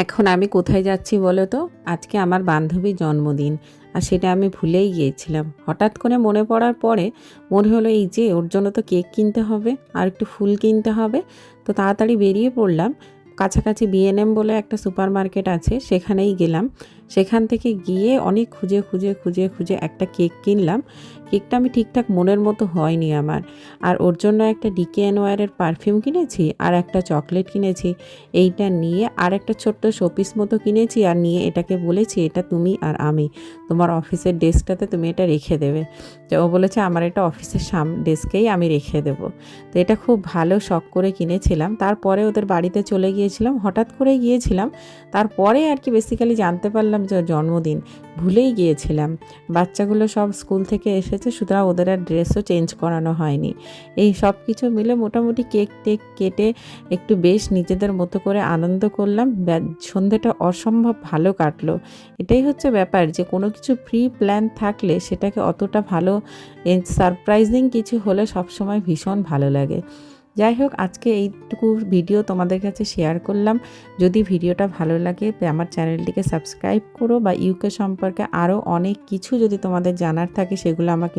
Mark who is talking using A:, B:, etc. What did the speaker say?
A: এখন আমি কোথায় যাচ্ছি বলো তো? আজকে আমার বান্ধবীর জন্মদিন। আর সেটা আমি ভুলেই গিয়েছিলাম। হঠাৎ করে মনে পড়ার পরে মনে হলো এই যে ওর জন্য তো কেক কিনতে হবে আর একটু ফুল কিনতে হবে। তো তাড়াতাড়ি বেরিয়ে পড়লাম। কাছাকাছি বিএনএম বলে একটা সুপার মার্কেট আছে, সেখানেই গেলাম। সেখান থেকে গিয়ে অনেক খুঁজে একটা কেক কিনলাম। কেকটা আমি ঠিকঠাক মনের মতো হয়নি আমার। আর ওর জন্য একটা ডিকেএনওয়ারের পারফিউম কিনেছি আর একটা চকলেট কিনেছি। এইটা নিয়ে আর একটা ছোট্ট শোপিস মতো কিনেছি আর নিয়ে এটাকে বলেছি এটা তুমি আর আমি, তোমার অফিসের ডেস্কটাতে তুমি এটা রেখে দেবে। তো ও বলেছে আমার এটা অফিসের ডেস্কেই আমি রেখে দেবো। তো এটা খুব ভালো শখ করে কিনেছিলাম। তারপরে ওদের বাড়িতে চলে গিয়েছিলাম, হঠাৎ করেই গিয়েছিলাম। তারপরে আর কি বেসিক্যালি জানতে পারলাম যে ওর জন্মদিন, ভুলেই গিয়েছিলাম। বাচ্চাগুলো সব স্কুল থেকে এসেছে, সুতরাং ওদের আর ড্রেসও চেঞ্জ করানো হয়নি। এই সব কিছু মিলে মোটামুটি কেক টেক কেটে একটু বেশ নিজেদের মতো করে আনন্দ করলাম। সন্ধেটা অসম্ভব ভালো কাটলো। এটাই হচ্ছে ব্যাপার, যে কোনো কিছু প্রি প্ল্যান থাকলে সেটাকে অতটা ভালো, সারপ্রাইজিং কিছু হলে সবসময় ভীষণ ভালো লাগে। যাই হোক, আজকে এইটুকু ভিডিও তোমাদের কাছে শেয়ার করলাম। যদি ভিডিওটা ভালো লাগে আমার চ্যানেলটিকে সাবস্ক্রাইব করো, বা ইউকে সম্পর্কে আরও অনেক কিছু যদি তোমাদের জানার থাকে সেগুলো আমাকে